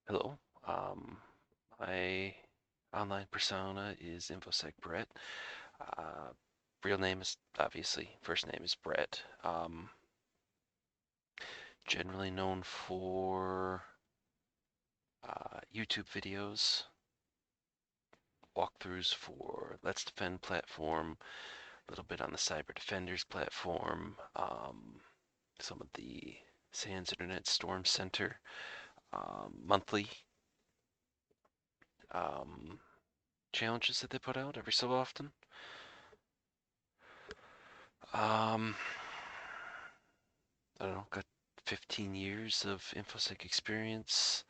Hello. Um, my online persona is InfoSec Bret. Uh, Real name is obviously first name is Bret. Generally known for YouTube videos, walkthroughs for LetsDefend platform, a little bit on the Cyber Defenders platform, some of the SANS Internet Storm Center monthly um, challenges that they put out every so often. Um, I don't know, got 15 years of InfoSec experience,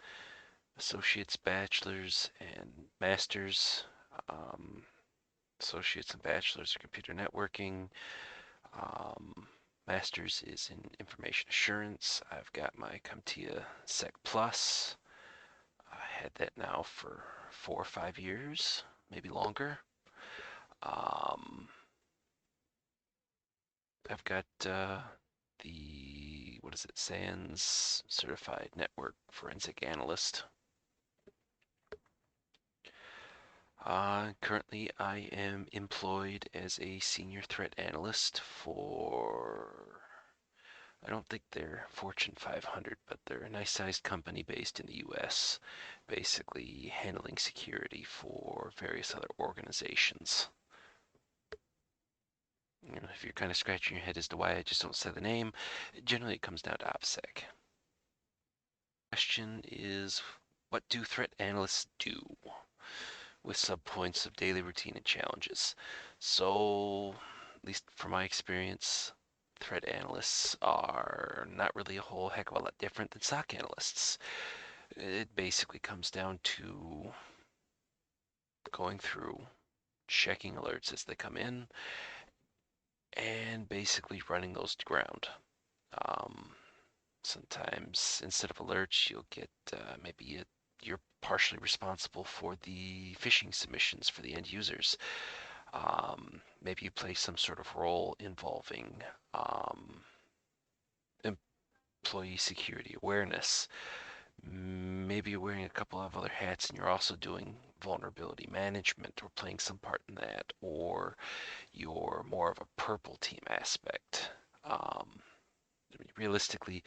associates, bachelors, and masters. Um, Associates and bachelors of computer networking. Um, Masters is in information assurance. I've got my CompTIA Sec Plus. I had that now for 4 or 5 years, maybe longer. Um, I've got what is it, SANS Certified Network Forensic Analyst. Currently, I am employed as a senior threat analyst for, I don't think they're Fortune 500, but they're a nice sized company based in the US, basically handling security for various other organizations. If you're kind of scratching your head as to why I just don't say the name, generally it comes down to OPSEC. Question is, what do threat analysts do? With subpoints of daily routine and challenges. So, at least from my experience, threat analysts are not really a whole heck of a lot different than SOC analysts. It basically comes down to going through, checking alerts as they come in, and basically running those to ground. Um, Sometimes instead of alerts, you'll get you're partially responsible for the phishing submissions for the end users. Maybe you play some sort of role involving um, employee security awareness. Maybe you're wearing a couple of other hats and you're also doing vulnerability management or playing some part in that, or you're more of a purple team aspect. Realistically,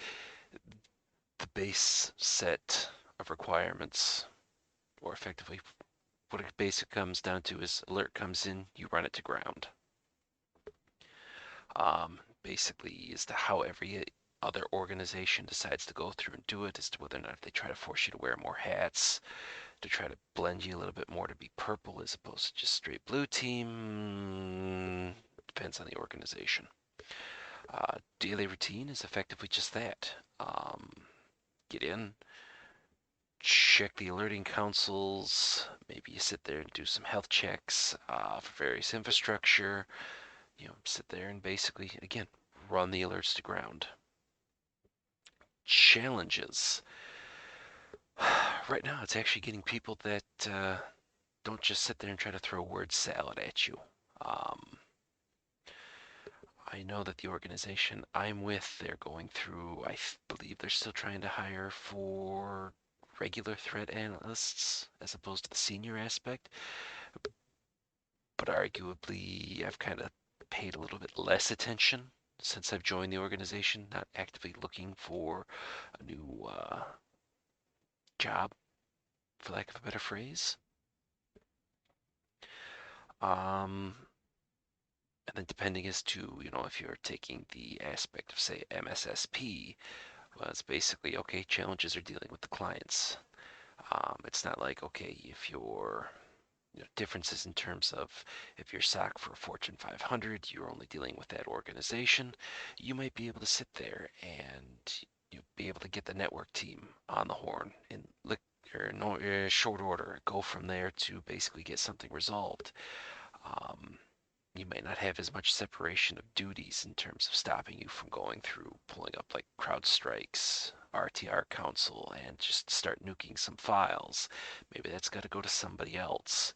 the base set of requirements, or effectively what it basically comes down to, is alert comes in, you run it to ground. Basically, as to how every other organization decides to go through and do it, as to whether or not they try to force you to wear more hats, to try to blend you a little bit more to be purple as opposed to just straight blue team. Depends on the organization. Daily routine is effectively just that. Get in, check the alerting consoles. Maybe you sit there and do some health checks for various infrastructure. Sit there and basically, again, run the alerts to ground. Challenges. Right now, it's actually getting people that don't just sit there and try to throw word salad at you. Um, I know that the organization I'm with, they're going through, believe they're still trying to hire for regular threat analysts as opposed to the senior aspect. But arguably, I've kind of paid a little bit less attention since I've joined the organization, not actively looking for a new job, for lack of a better phrase. Um, and then depending as to, if you're taking the aspect of, say, MSSP, well, it's basically, okay, challenges are dealing with the clients. It's not like, okay, if you're differences in terms of if you're SOC for a Fortune 500, you're only dealing with that organization. You might be able to sit there and be able to get the network team on the horn in short order. Go from there to basically get something resolved. Um, you might not have as much separation of duties in terms of stopping you from going through pulling up like CrowdStrike's RTR console and just start nuking some files. Maybe that's got to go to somebody else.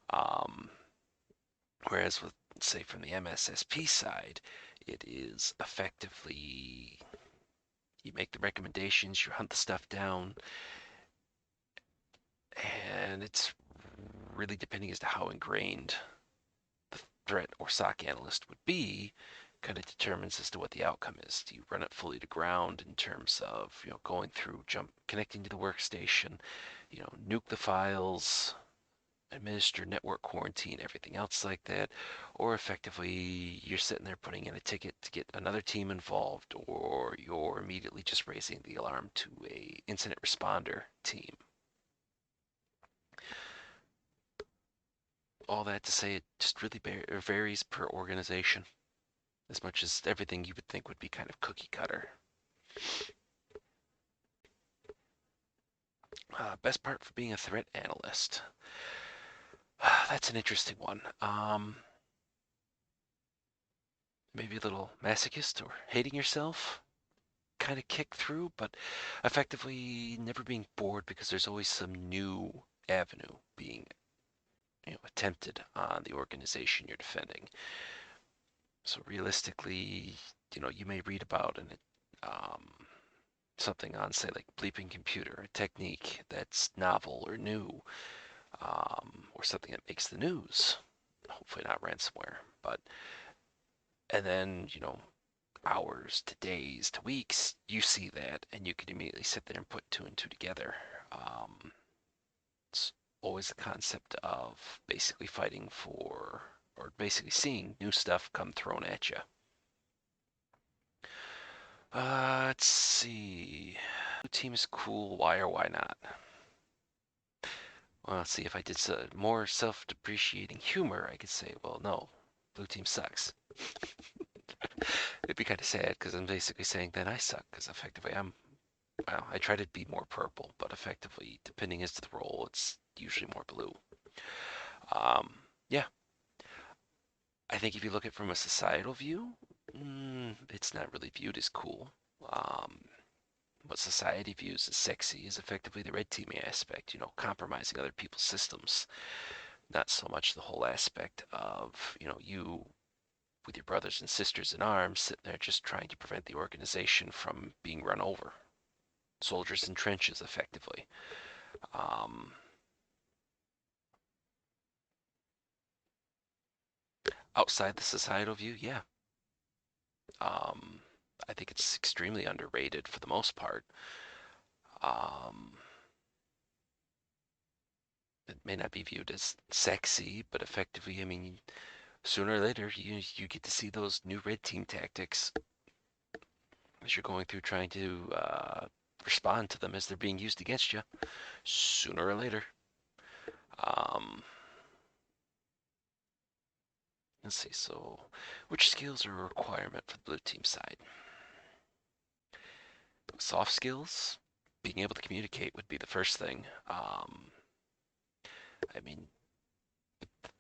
Um, Whereas with, say, from the MSSP side, it is effectively you make the recommendations, you hunt the stuff down, And it's really depending as to how ingrained the threat or SOC analyst would be, kind of determines as to what the outcome is. Do you run it fully to ground in terms of going through, connecting to the workstation, nuke the files, administer network quarantine, everything else like that, or effectively you're sitting there putting in a ticket to get another team involved, or you're immediately just raising the alarm to a incident responder team. All that to say, it just really varies per organization, as much as everything you would think would be kind of cookie cutter. Best part for being a threat analyst. That's an interesting one. Maybe a little masochist or hating yourself kind of kick through, but effectively never being bored because there's always some new avenue being attempted on the organization you're defending. So realistically, you may read about um, something on, say, like bleeping computer, a technique that's novel or new, or something that makes the news. Hopefully not ransomware, but and then hours to days to weeks, you see that, and you can immediately sit there and put two and two together. Um, it's always the concept of basically fighting for, or basically seeing new stuff come thrown at you. Let's see. Blue team is cool. Why or why not? Well, let's see. If I did more self-depreciating humor, I could say, well, no, blue team sucks. It'd be kind of sad because I'm basically saying then I suck because effectively well, I try to be more purple, but effectively, depending as to the role, it's usually more blue. Um, yeah, I think if you look at it from a societal view, it's not really viewed as cool. Um, what society views as sexy is effectively the red teaming aspect, compromising other people's systems, not so much the whole aspect of, you with your brothers and sisters in arms sitting there just trying to prevent the organization from being run over. Soldiers in trenches, effectively. Um, Outside the societal view, yeah. Um, I think it's extremely underrated for the most part. Um, it may not be viewed as sexy, but effectively, I mean, sooner or later, you get to see those new red team tactics as you're going through trying to respond to them as they're being used against you. Sooner or later. Um, let's see. So, which skills are a requirement for the blue team side? Soft skills, being able to communicate would be the first thing. I mean,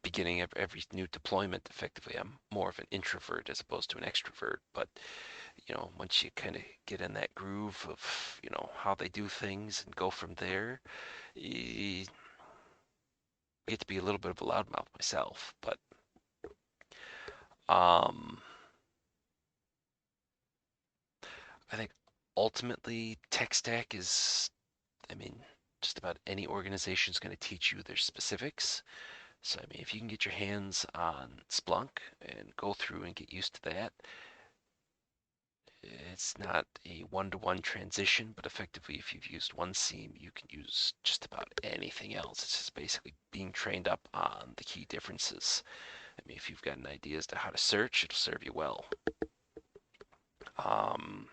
beginning of every new deployment, effectively, I'm more of an introvert as opposed to an extrovert. But once you kind of get in that groove of how they do things and go from there, you get to be a little bit of a loudmouth myself. But um, I think ultimately tech stack is, I mean, just about any organization is going to teach you their specifics. So, I mean, if you can get your hands on Splunk and go through and get used to that, it's not a one-to-one transition, but effectively, if you've used one seam, you can use just about anything else. It's just basically being trained up on the key differences. I mean, if you've got an idea as to how to search, it'll serve you well. Um,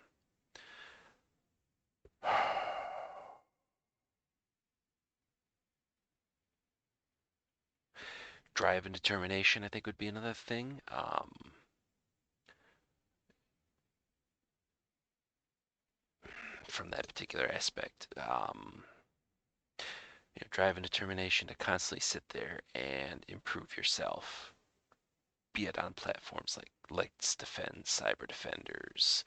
Drive and determination, I think, would be another thing. From that particular aspect. Drive and determination to constantly sit there and improve yourself, be it on platforms like LetsDefend, Cyber Defenders,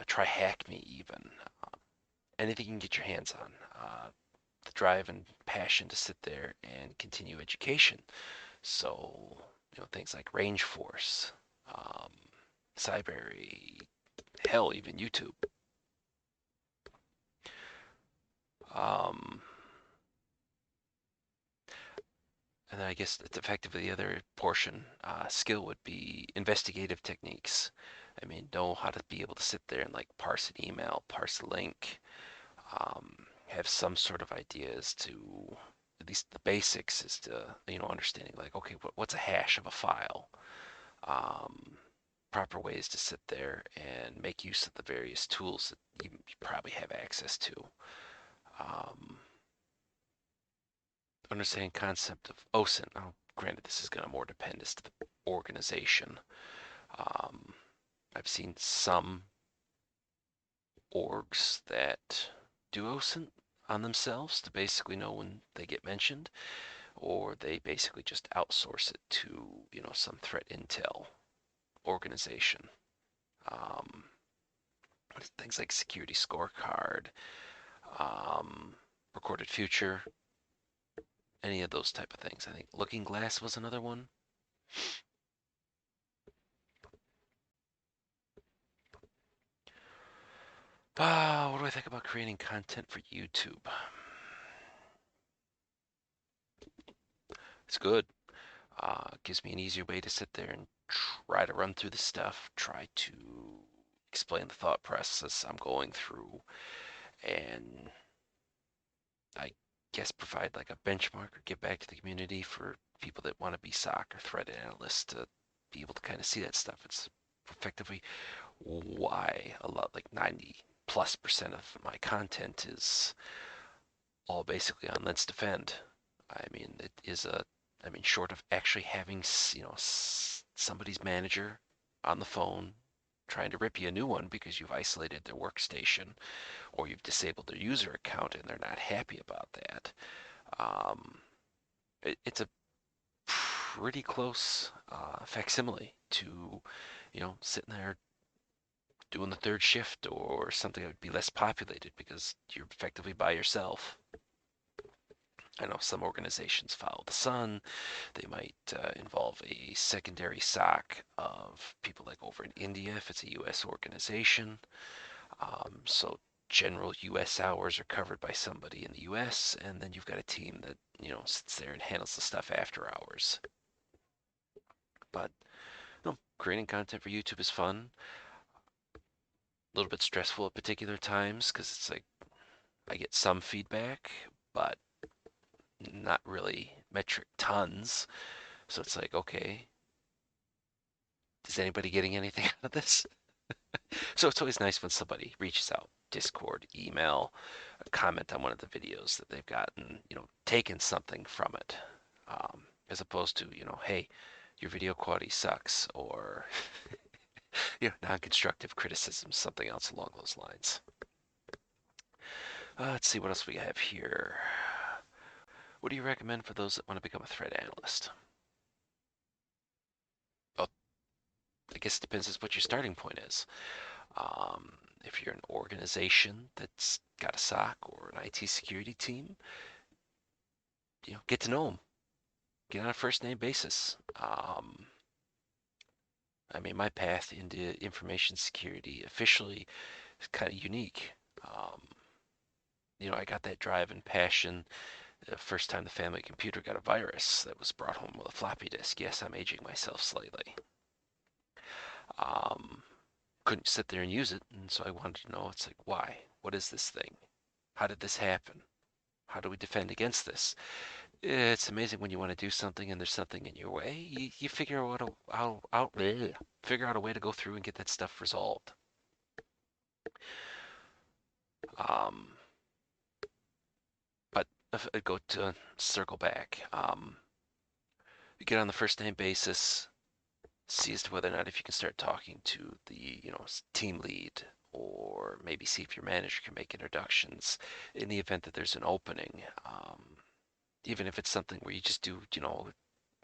try Hack Me even. Anything you can get your hands on. The drive and passion to sit there and continue education. So, things like Range Force, um, Cyberry, hell, even YouTube. Um, And I guess it's effectively the other portion, skill would be investigative techniques. I mean, know how to be able to sit there and like parse an email, parse a link, have some sort of idea as to at least the basics as to, understanding like, okay, what's a hash of a file? Um, Proper ways to sit there and make use of the various tools that you probably have access to. Um, Understanding concept of OSINT. Now, granted, this is going to more depend as to the organization. Um, I've seen some orgs that do OSINT on themselves to basically know when they get mentioned, or they basically just outsource it to, some threat intel organization. Um, Things like security scorecard, um, recorded future, any of those type of things. I think Looking Glass was another one. What do I think about creating content for YouTube? It's good. Gives me an easier way to sit there and try to run through the stuff, try to explain the thought process I'm going through, and I guess provide like a benchmark or give back to the community for people that want to be SOC or threat analysts to be able to kind of see that stuff. It's effectively why a lot, like 90+% of my content is all basically on Let's Defend. I mean, it is short of actually having, somebody's manager on the phone trying to rip you a new one because you've isolated their workstation or you've disabled their user account and they're not happy about that. Um, it's a pretty close facsimile to, sitting there doing the third shift or something that would be less populated because you're effectively by yourself. I know some organizations follow the sun. They might involve a secondary SOC of people like over in India if it's a U.S. organization. So general U.S. hours are covered by somebody in the U.S. and then you've got a team that sits there and handles the stuff after hours. But creating content for YouTube is fun. A little bit stressful at particular times because it's like I get some feedback, but not really metric tons. So it's like, okay, is anybody getting anything out of this? So it's always nice when somebody reaches out, Discord, email, a comment on one of the videos that they've gotten, taken something from it, as opposed to, hey, your video quality sucks, or non-constructive criticism, something else along those lines. Let's see what else we have here. What do you recommend for those that want to become a threat analyst? Well, I guess it depends on what your starting point is. If you're an organization that's got a SOC or an IT security team, get to know them. Get on a first name basis. My path into information security officially is kind of unique. Um, I got that drive and passion the first time the family computer got a virus that was brought home with a floppy disk. Yes, I'm aging myself slightly. Um, couldn't sit there and use it, and so I wanted to know, it's like, why? What is this thing? How did this happen? How do we defend against this? It's amazing when you want to do something and there's something in your way. You figure figure out a way to go through and get that stuff resolved. Um, but if I go to circle back, you get on the first name basis, see as to whether or not if you can start talking to the team lead, or maybe see if your manager can make introductions in the event that there's an opening. Even if it's something where you just do,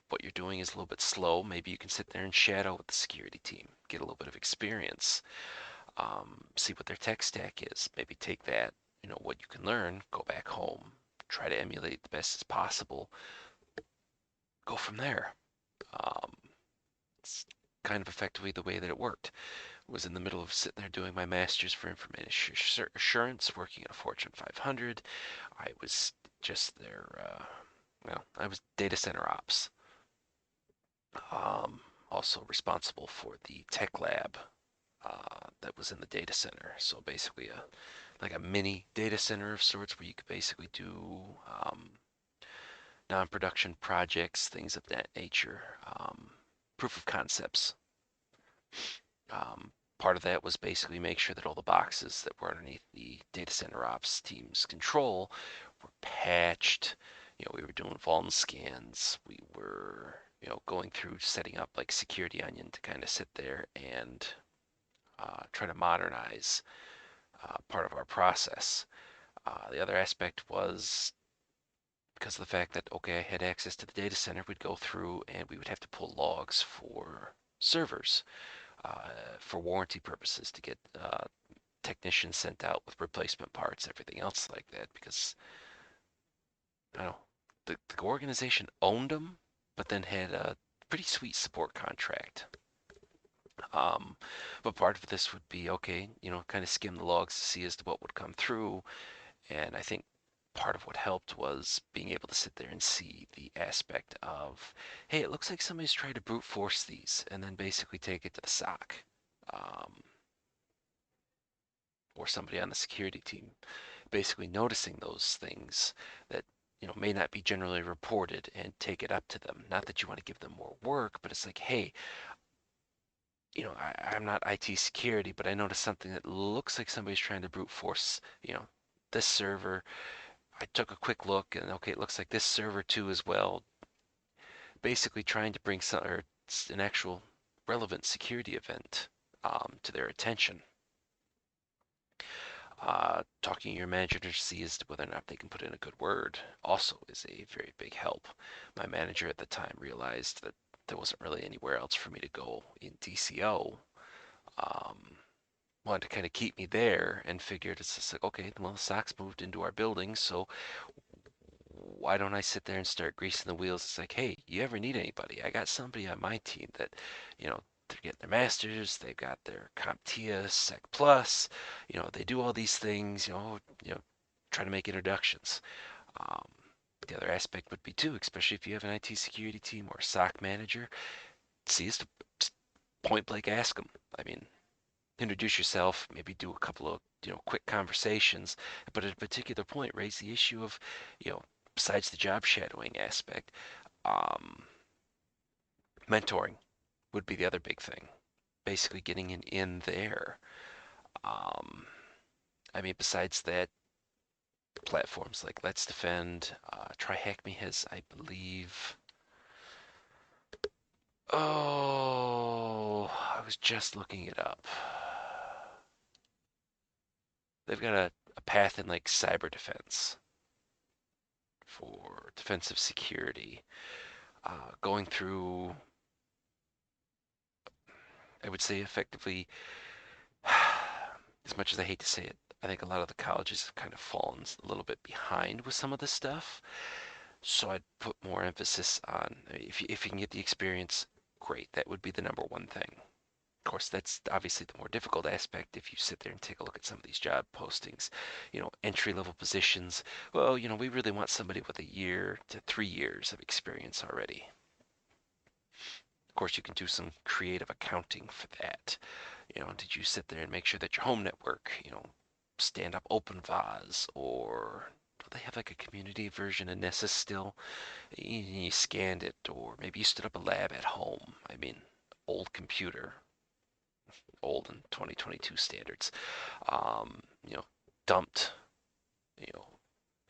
what you're doing is a little bit slow, maybe you can sit there and shadow with the security team, get a little bit of experience, see what their tech stack is. Maybe take that, what you can learn, go back home, try to emulate the best as possible, go from there. Um, it's kind of effectively the way that it worked. Was in the middle of sitting there doing my master's for information assurance, working at a Fortune 500. I was just their Well, I was data center ops. Um, Also responsible for the tech lab that was in the data center. So basically, like a mini data center of sorts, where you could basically do non-production projects, things of that nature, proof of concepts. Um, Part of that was basically make sure that all the boxes that were underneath the data center ops team's control were patched. We were doing vuln scans. We were, going through setting up like Security Onion to kind of sit there and try to modernize part of our process. The other aspect was because of the fact that, okay, I had access to the data center, we'd go through and we would have to pull logs for servers for warranty purposes to get technicians sent out with replacement parts, everything else like that, because I don't know, the organization owned them, but then had a pretty sweet support contract. Um, but part of this would be okay, kind of skim the logs to see as to what would come through. And I think part of what helped was being able to sit there and see the aspect of, hey, it looks like somebody's trying to brute force these, and then basically take it to the SOC. Um, or somebody on the security team, basically noticing those things that may not be generally reported and take it up to them. Not that you want to give them more work, but it's like, hey, I'm not IT security, but I noticed something that looks like somebody's trying to brute force, this server. I took a quick look, and okay, it looks like this server too as well. Basically, trying to bring an actual relevant security event to their attention. Talking to your manager to see as to whether or not they can put in a good word also is a very big help. My manager at the time realized that there wasn't really anywhere else for me to go in DCO. Um, Wanted to kind of keep me there and figured it's just like, okay, well, Sox moved into our building, so why don't I sit there and start greasing the wheels? It's like, hey, you ever need anybody? I got somebody on my team that, you know, they're getting their masters, they've got their CompTIA, Sec Plus, they do all these things, try to make introductions. Um, the other aspect would be too, especially if you have an IT security team or a SOC manager, see is to point blank ask them. I mean, introduce yourself, maybe do a couple of quick conversations, but at a particular point raise the issue of you know besides the job shadowing aspect, um, mentoring would be the other big thing. Basically getting in there. Um, I mean, besides that, platforms like LetsDefend, TryHackMe has, I believe. Oh, I was just looking it up. They've got a path in like cyber defense for defensive security, going through, I would say, effectively, as much as I hate to say it, I think a lot of the colleges have kind of fallen a little bit behind with some of this stuff. So I'd put more emphasis on if you can get the experience, great. That would be the number one thing. Of course, that's obviously the more difficult aspect if you sit there and take a look at some of these job postings. Entry level positions. Well, we really want somebody with a year to 3 years of experience already. Of course, you can do some creative accounting for that. Did you sit there and make sure that your home network, stand up OpenVAS, or do they have like a community version of Nessus still? You scanned it, or maybe you stood up a lab at home. I mean, old computer, old in 2022 standards. Um, you know, Dumped, you know,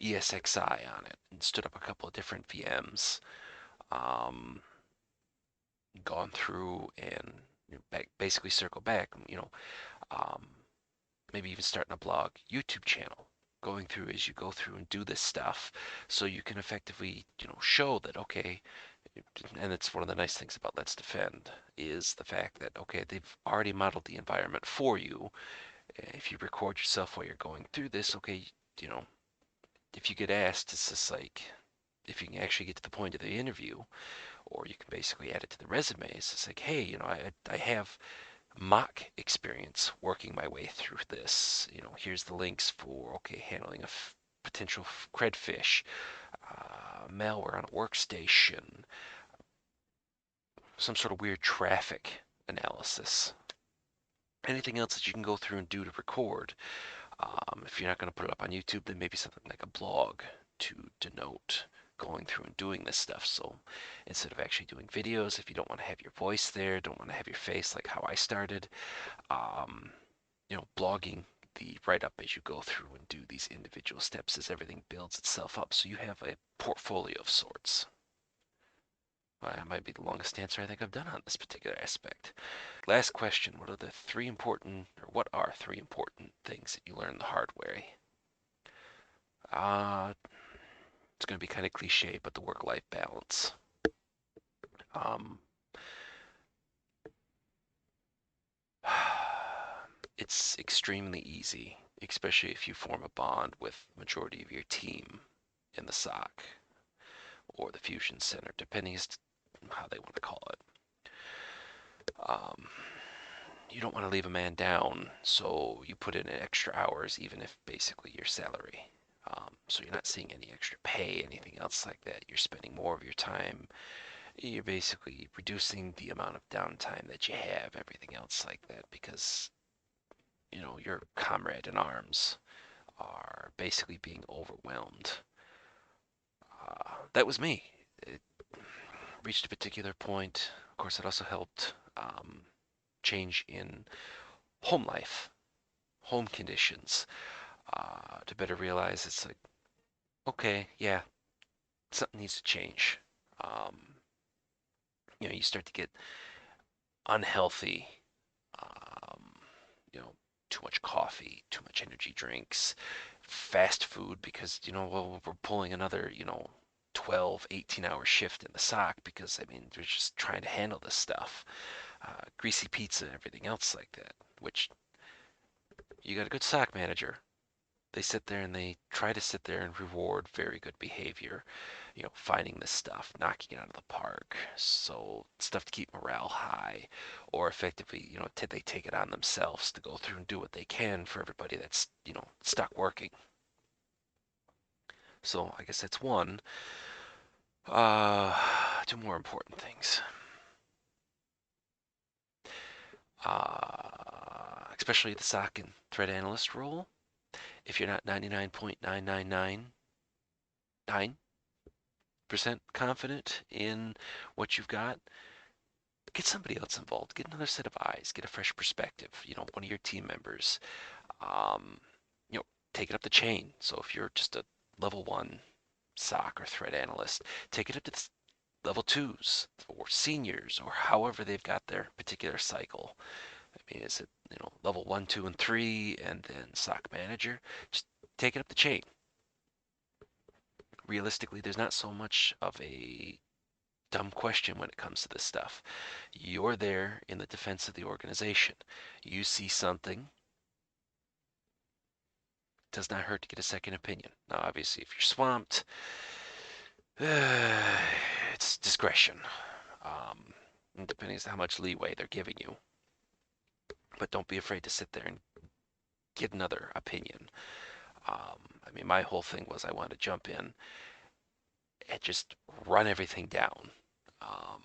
ESXi on it and stood up a couple of different VMs. Um, Gone through and basically circle back. Um, Maybe even starting a blog, YouTube channel, going through as you go through and do this stuff, so you can effectively, show that okay. And it's one of the nice things about Let's Defend is the fact that okay, they've already modeled the environment for you. If you record yourself while you're going through this, okay, you know, if you get asked, it's just like if you can actually get to the point of the interview, or you can basically add it to the resume. It's just like, hey, I have mock experience working my way through this. Here's the links for okay handling a potential cred fish, malware on a workstation, some sort of weird traffic analysis. Anything else that you can go through and do to record. If you're not going to put it up on YouTube, then maybe something like a blog to denote going through and doing this stuff. So instead of actually doing videos, if you don't want to have your voice there, don't want to have your face like how I started, um, blogging the write up as you go through and do these individual steps as everything builds itself up. So you have a portfolio of sorts. Well, that might be the longest answer I think I've done on this particular aspect. Last question. What are three important things that you learn the hard way? Uh, it's going to be kind of cliche, but the work-life balance. Um, it's extremely easy, especially if you form a bond with majority of your team in the SOC or the Fusion Center, depending as to how they want to call it. Um, you don't want to leave a man down, so you put in extra hours, even if basically your salary. So you're not seeing any extra pay, anything else like that. You're spending more of your time. You're basically reducing the amount of downtime that you have, everything else like that, because your comrade in arms are basically being overwhelmed. That was me. It reached a particular point. Of course, it also helped change in home life, home conditions, to better realize it's like, okay, yeah, something needs to change. You start to get unhealthy, um, you know, too much coffee, too much energy drinks, fast food because, well, we're pulling another, 12, 18-hour shift in the SOC because, I mean, they're just trying to handle this stuff. Greasy pizza, everything else like that, which you got a good SOC manager. They sit there and they try to sit there and reward very good behavior, finding this stuff, knocking it out of the park, so stuff to keep morale high, or effectively, they take it on themselves to go through and do what they can for everybody that's, stuck working. So I guess that's one. Two more important things. Especially the SOC and Threat Analyst role. If you're not 99.9999% confident in what you've got, get somebody else involved. Get another set of eyes. Get a fresh perspective. One of your team members. Um, you know, take it up the chain. So if you're just a level one SOC or threat analyst, take it up to the level twos or seniors or however they've got their particular cycle. I mean, is it level one, two, and three, and then SOC manager? Just take it up the chain. Realistically, there's not so much of a dumb question when it comes to this stuff. You're there in the defense of the organization. You see something, does not hurt to get a second opinion. Now, obviously, if you're swamped, it's discretion, depending on how much leeway they're giving you. But don't be afraid to sit there and get another opinion. I mean, my whole thing was I wanted to jump in and just run everything down. Um,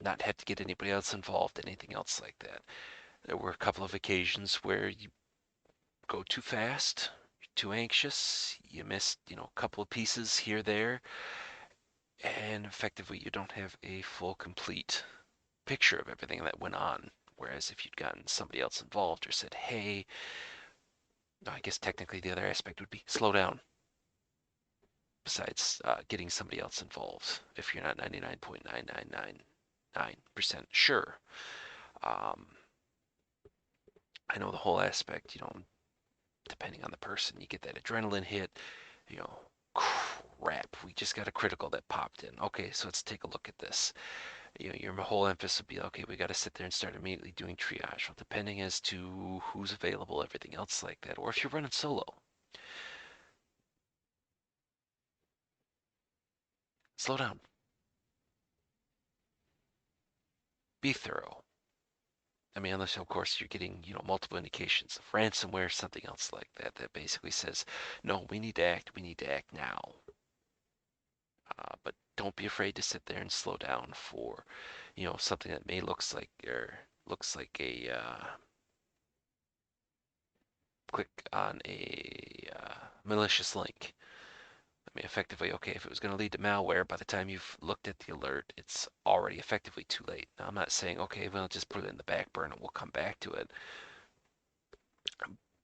Not have to get anybody else involved, anything else like that. There were a couple of occasions where you go too fast, you're too anxious, you missed, a couple of pieces here, there, and effectively you don't have a full, complete picture of everything that went on. Whereas if you'd gotten somebody else involved or said, hey, I guess technically the other aspect would be slow down. Besides getting somebody else involved, if you're not 99.9999% sure. Um, I know the whole aspect, depending on the person, you get that adrenaline hit, you know, crap, we just got a critical that popped in. Okay, so let's take a look at this. Your whole emphasis would be, okay, we got to sit there and start immediately doing triage. Well, depending as to who's available, everything else like that, or if you're running solo, slow down, be thorough, I mean, unless of course you're getting, multiple indications of ransomware, something else like that, that basically says, no, we need to act now. But don't be afraid to sit there and slow down for, something that may looks like a click on a malicious link. I mean, effectively, okay, if it was going to lead to malware, by the time you've looked at the alert, it's already effectively too late. Now, I'm not saying, okay, well, just put it in the back burner and we'll come back to it.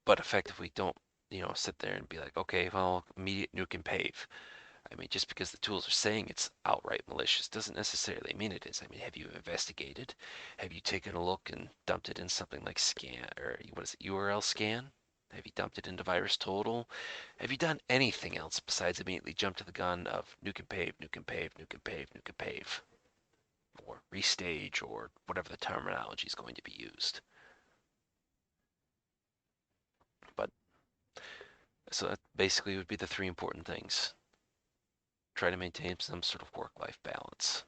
But effectively, don't, sit there and be like, okay, well, immediate nuke and pave. I mean, just because the tools are saying it's outright malicious doesn't necessarily mean it is. I mean, have you investigated? Have you taken a look and dumped it in something like scan, or what is it, URL scan? Have you dumped it into Virus Total? Have you done anything else besides immediately jump to the gun of nuke and pave, nuke and pave, nuke and pave, nuke and pave, or restage, or whatever the terminology is going to be used? But so that basically would be the three important things. Try to maintain some sort of work-life balance.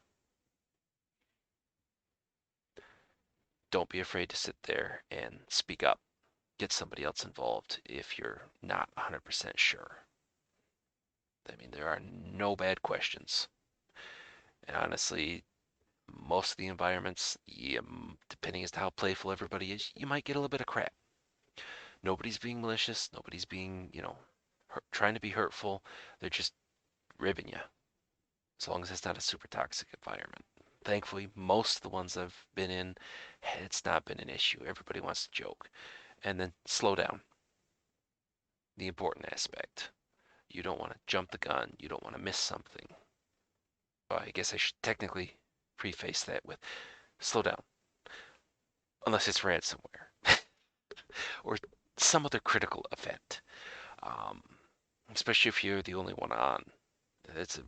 Don't be afraid to sit there and speak up. Get somebody else involved if you're not 100% sure. I mean, there are no bad questions. And honestly, most of the environments, depending as to how playful everybody is, you might get a little bit of crap. Nobody's being malicious. Nobody's being, trying to be hurtful. They're just ribbing you, as long as it's not a super toxic environment. Thankfully, most of the ones I've been in, it's not been an issue. Everybody wants to joke. And then slow down, the important aspect. You don't want to jump the gun. You don't want to miss something. Well, I guess I should technically preface that with slow down, unless it's ransomware or some other critical event. Um, Especially if you're the only one on. That's a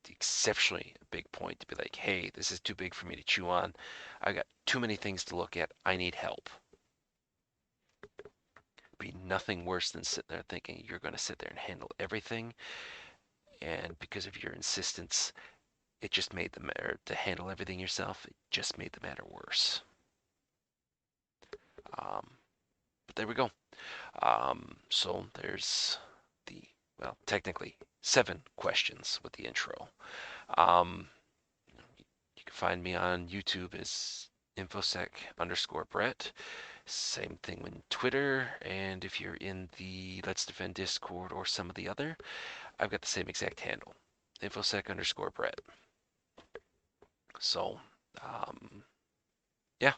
exceptionally big point to be like, hey, this is too big for me to chew on. I got too many things to look at. I need help. Be nothing worse than sitting there thinking you're going to sit there and handle everything, and because of your insistence, it just made the matter to handle everything yourself. It just made the matter worse. But there we go. So there's the, well, technically 7 questions with the intro. Um, you can find me on YouTube as infosec_Bret. Same thing on Twitter, and if you're in the Let's Defend Discord or some of the other, I've got the same exact handle, infosec_Bret. So, um, yeah,